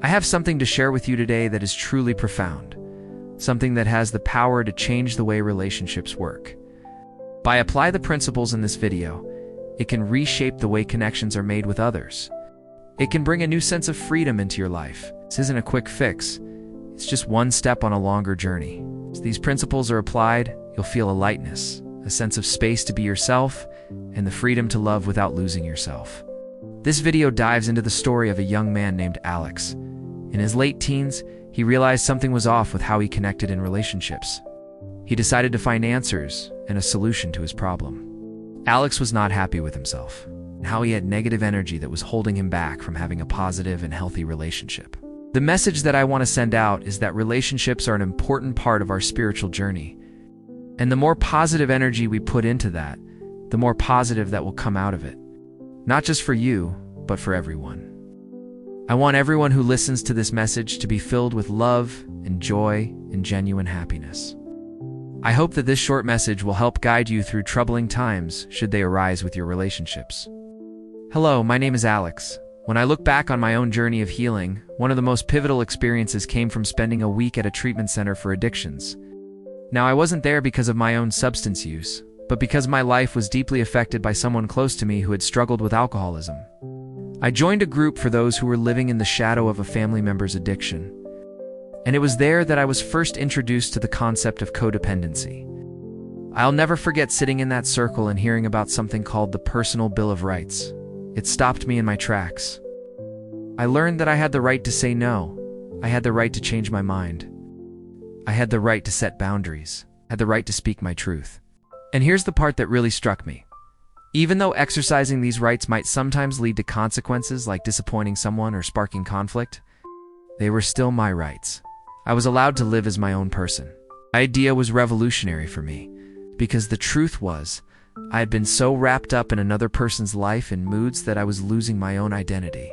I have something to share with you today that is truly profound, something that has the power to change the way relationships work. By applying the principles in this video, it can reshape the way connections are made with others. It can bring a new sense of freedom into your life. This isn't a quick fix. It's just one step on a longer journey. As these principles are applied, you'll feel a lightness, a sense of space to be yourself, and the freedom to love without losing yourself. This video dives into the story of a young man named Alex. In his late teens, he realized something was off with how he connected in relationships. He decided to find answers and a solution to his problem. Alex was not happy with himself, and how he had negative energy that was holding him back from having a positive and healthy relationship. The message that I want to send out is that relationships are an important part of our spiritual journey. And the more positive energy we put into that, the more positive that will come out of it. Not just for you, but for everyone. I want everyone who listens to this message to be filled with love and joy and genuine happiness. I hope that this short message will help guide you through troubling times should they arise with your relationships. Hello, my name is Alex. When I look back on my own journey of healing, one of the most pivotal experiences came from spending a week at a treatment center for addictions. Now, I wasn't there because of my own substance use, but because my life was deeply affected by someone close to me who had struggled with alcoholism. I joined a group for those who were living in the shadow of a family member's addiction. And it was there that I was first introduced to the concept of codependency. I'll never forget sitting in that circle and hearing about something called the Personal Bill of Rights. It stopped me in my tracks. I learned that I had the right to say no. I had the right to change my mind. I had the right to set boundaries. I had the right to speak my truth. And here's the part that really struck me. Even though exercising these rights might sometimes lead to consequences like disappointing someone or sparking conflict, they were still my rights. I was allowed to live as my own person. The idea was revolutionary for me, because the truth was, I had been so wrapped up in another person's life and moods that I was losing my own identity.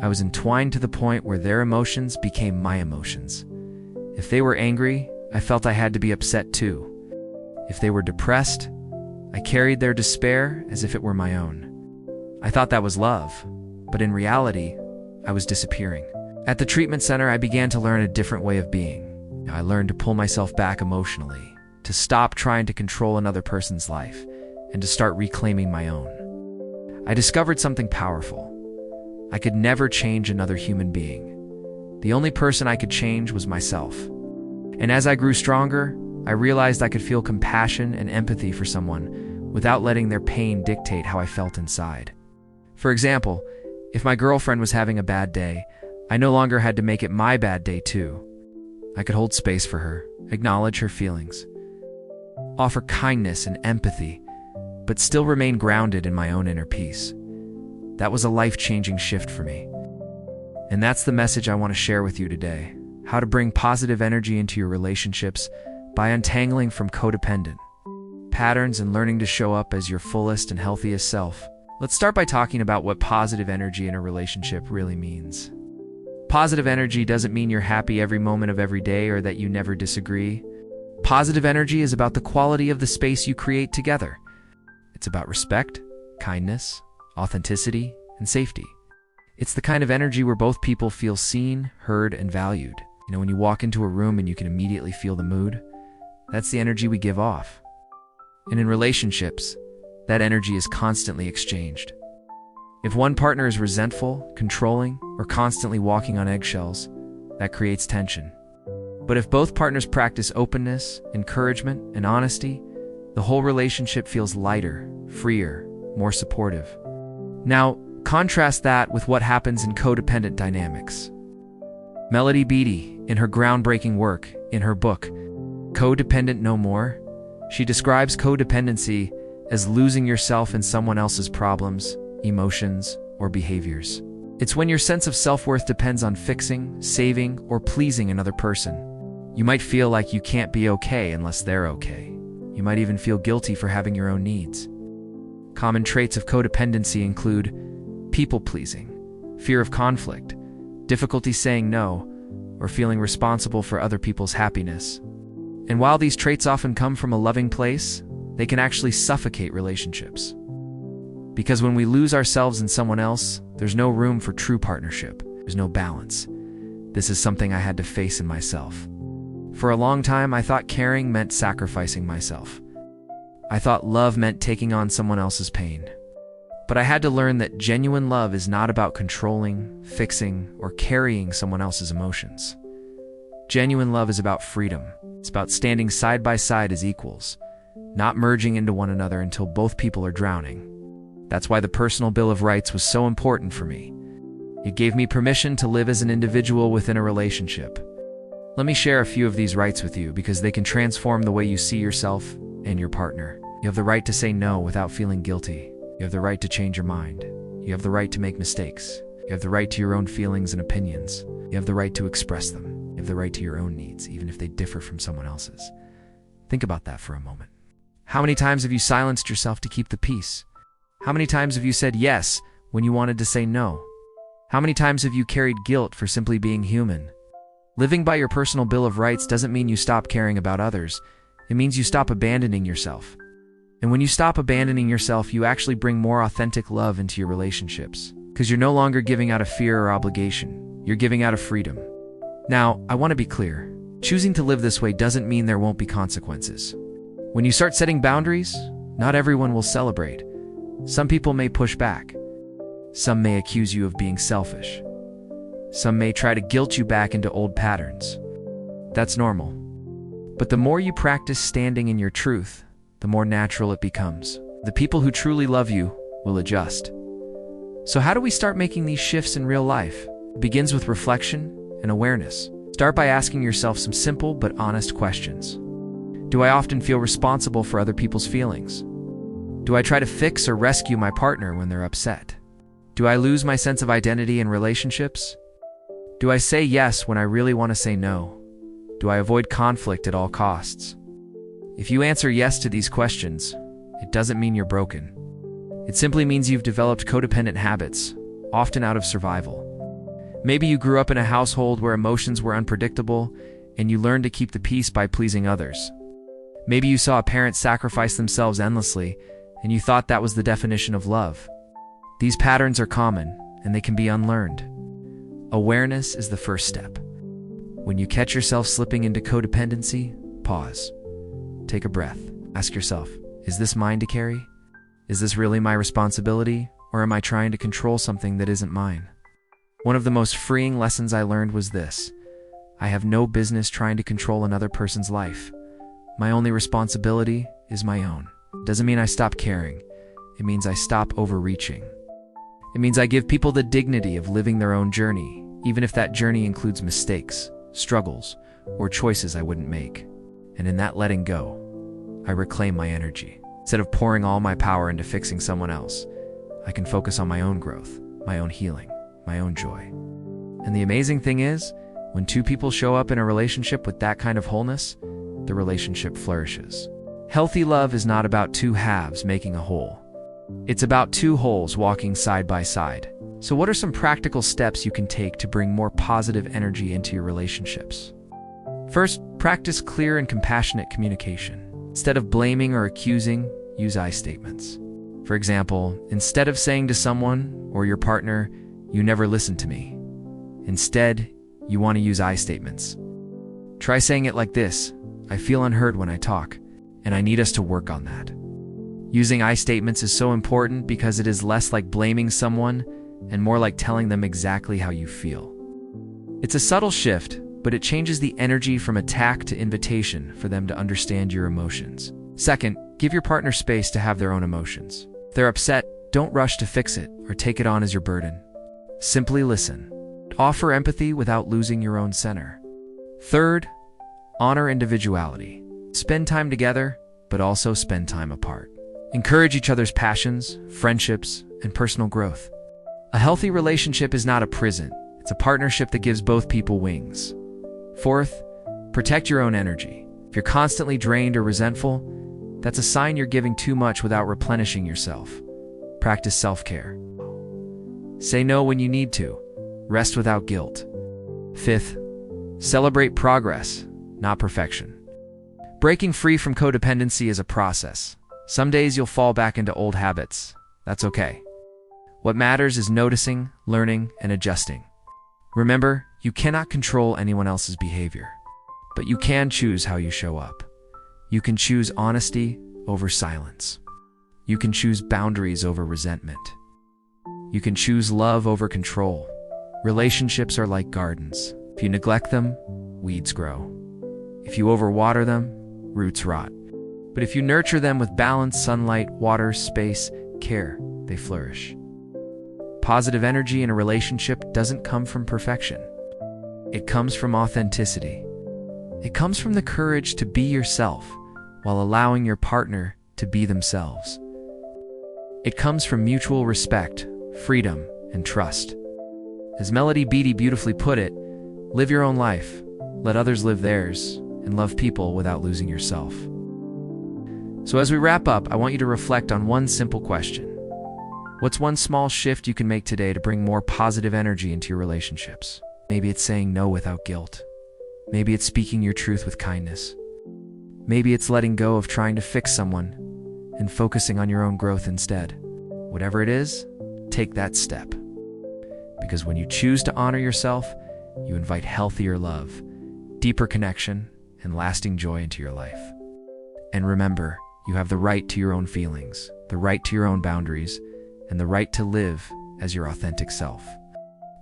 I was entwined to the point where their emotions became my emotions. If they were angry, I felt I had to be upset too. If they were depressed, I carried their despair as if it were my own. I thought that was love, but in reality, I was disappearing. At the treatment center, I began to learn a different way of being. I learned to pull myself back emotionally, to stop trying to control another person's life, and to start reclaiming my own. I discovered something powerful. I could never change another human being. The only person I could change was myself. And as I grew stronger, I realized I could feel compassion and empathy for someone without letting their pain dictate how I felt inside. For example, if my girlfriend was having a bad day, I no longer had to make it my bad day too. I could hold space for her, acknowledge her feelings, offer kindness and empathy, but still remain grounded in my own inner peace. That was a life-changing shift for me. And that's the message I want to share with you today. How to bring positive energy into your relationships by untangling from codependent patterns and learning to show up as your fullest and healthiest self. Let's start by talking about what positive energy in a relationship really means. Positive energy doesn't mean you're happy every moment of every day or that you never disagree. Positive energy is about the quality of the space you create together. It's about respect, kindness, authenticity, and safety. It's the kind of energy where both people feel seen, heard, and valued. When you walk into a room and you can immediately feel the mood, that's the energy we give off. And in relationships, that energy is constantly exchanged. If one partner is resentful, controlling, or constantly walking on eggshells, that creates tension. But if both partners practice openness, encouragement, and honesty, the whole relationship feels lighter, freer, more supportive. Now, contrast that with what happens in codependent dynamics. Melody Beattie, in her groundbreaking work, in her book, Codependent No More, she describes codependency as losing yourself in someone else's problems, emotions, or behaviors. It's when your sense of self-worth depends on fixing, saving, or pleasing another person. You might feel like you can't be okay unless they're okay. You might even feel guilty for having your own needs. Common traits of codependency include people-pleasing, fear of conflict, difficulty saying no, or feeling responsible for other people's happiness. And while these traits often come from a loving place, they can actually suffocate relationships. Because when we lose ourselves in someone else, there's no room for true partnership. There's no balance. This is something I had to face in myself. For a long time, I thought caring meant sacrificing myself. I thought love meant taking on someone else's pain. But I had to learn that genuine love is not about controlling, fixing, or carrying someone else's emotions. Genuine love is about freedom. It's about standing side by side as equals, not merging into one another until both people are drowning. That's why the personal Bill of Rights was so important for me. It gave me permission to live as an individual within a relationship. Let me share a few of these rights with you because they can transform the way you see yourself and your partner. You have the right to say no without feeling guilty. You have the right to change your mind. You have the right to make mistakes. You have the right to your own feelings and opinions. You have the right to express them. You have the right to your own needs, even if they differ from someone else's. Think about that for a moment. How many times have you silenced yourself to keep the peace? How many times have you said yes when you wanted to say no? How many times have you carried guilt for simply being human? Living by your personal Bill of Rights doesn't mean you stop caring about others. It means you stop abandoning yourself. And when you stop abandoning yourself, you actually bring more authentic love into your relationships. Because you're no longer giving out of fear or obligation. You're giving out of freedom. Now, I want to be clear. Choosing to live this way doesn't mean there won't be consequences. When you start setting boundaries, not everyone will celebrate. Some people may push back. Some may accuse you of being selfish. Some may try to guilt you back into old patterns. That's normal. But the more you practice standing in your truth, the more natural it becomes. The people who truly love you will adjust. So how do we start making these shifts in real life? It begins with reflection and awareness. Start by asking yourself some simple but honest questions. Do I often feel responsible for other people's feelings? Do I try to fix or rescue my partner when they're upset? Do I lose my sense of identity in relationships? Do I say yes when I really want to say no? Do I avoid conflict at all costs? If you answer yes to these questions, it doesn't mean you're broken. It simply means you've developed codependent habits, often out of survival. Maybe you grew up in a household where emotions were unpredictable, and you learned to keep the peace by pleasing others. Maybe you saw a parent sacrifice themselves endlessly, and you thought that was the definition of love. These patterns are common, and they can be unlearned. Awareness is the first step. When you catch yourself slipping into codependency, pause. Take a breath. Ask yourself, is this mine to carry? Is this really my responsibility, or am I trying to control something that isn't mine? One of the most freeing lessons I learned was this: I have no business trying to control another person's life. My only responsibility is my own. It doesn't mean I stop caring. It means I stop overreaching. It means I give people the dignity of living their own journey, even if that journey includes mistakes, struggles, or choices I wouldn't make. And in that letting go, I reclaim my energy. Instead of pouring all my power into fixing someone else, I can focus on my own growth, my own healing, my own joy. And the amazing thing is, when two people show up in a relationship with that kind of wholeness, the relationship flourishes. Healthy love is not about two halves making a whole. It's about two wholes walking side by side. So what are some practical steps you can take to bring more positive energy into your relationships? First, practice clear and compassionate communication. Instead of blaming or accusing, use I statements. For example, instead of saying to someone or your partner, "You never listen to me," instead, you want to use I statements. Try saying it like this: "I feel unheard when I talk, and I need us to work on that." Using I statements is so important because it is less like blaming someone and more like telling them exactly how you feel. It's a subtle shift, but it changes the energy from attack to invitation for them to understand your emotions. Second, give your partner space to have their own emotions. If they're upset, don't rush to fix it or take it on as your burden. Simply listen. Offer empathy without losing your own center. Third, honor individuality. Spend time together, but also spend time apart. Encourage each other's passions, friendships, and personal growth. A healthy relationship is not a prison. It's a partnership that gives both people wings. Fourth, protect your own energy. If you're constantly drained or resentful, that's a sign you're giving too much without replenishing yourself. Practice self-care. Say no when you need to. Rest without guilt. Fifth, celebrate progress, not perfection. Breaking free from codependency is a process. Some days you'll fall back into old habits. That's okay. What matters is noticing, learning, and adjusting. Remember, You cannot control anyone else's behavior, but you can choose how you show up. You can choose honesty over silence. You can choose boundaries over resentment. You can choose love over control. Relationships are like gardens. If you neglect them, weeds grow. If you overwater them, roots rot. But if you nurture them with balance, sunlight, water, space, care, they flourish. Positive energy in a relationship doesn't come from perfection. It comes from authenticity. It comes from the courage to be yourself while allowing your partner to be themselves. It comes from mutual respect, freedom, and trust. As Melody Beattie beautifully put it, live your own life, let others live theirs, and love people without losing yourself. So as we wrap up, I want you to reflect on one simple question. What's one small shift you can make today to bring more positive energy into your relationships? Maybe it's saying no without guilt. Maybe it's speaking your truth with kindness. Maybe it's letting go of trying to fix someone and focusing on your own growth instead. Whatever it is, take that step. Because when you choose to honor yourself, you invite healthier love, deeper connection, and lasting joy into your life. And remember, you have the right to your own feelings, the right to your own boundaries, and the right to live as your authentic self.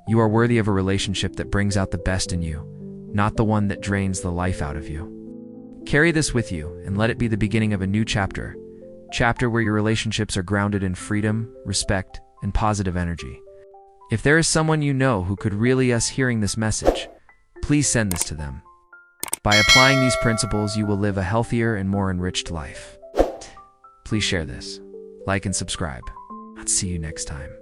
You are worthy of a relationship that brings out the best in you, not the one that drains the life out of you. Carry this with you and let it be the beginning of a new chapter where your relationships are grounded in freedom, respect, and positive energy. If there is someone you know who could really use hearing this message, please send this to them. By applying these principles, you will live a healthier and more enriched life. Please share this, like and subscribe. I'll see you next time.